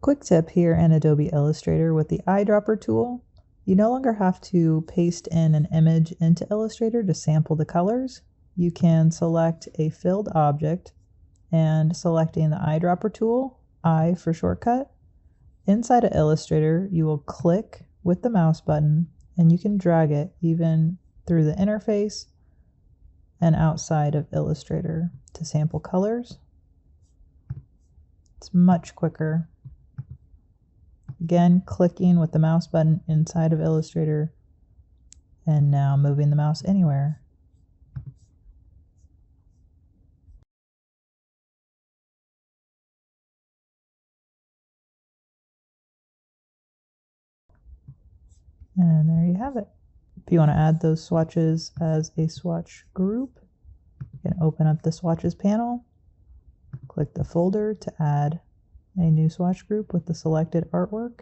Quick tip here in Adobe Illustrator with the Eyedropper tool, you no longer have to paste in an image into Illustrator to sample the colors. You can select a filled object and selecting the Eyedropper tool, I for shortcut. Inside of Illustrator, you will click with the mouse button and you can drag it even through the interface and outside of Illustrator to sample colors. It's much quicker. Again, clicking with the mouse button inside of Illustrator and now moving the mouse anywhere. And there you have it. If you want to add those swatches as a swatch group, you can open up the swatches panel, click the folder to add a new swatch group with the selected artwork,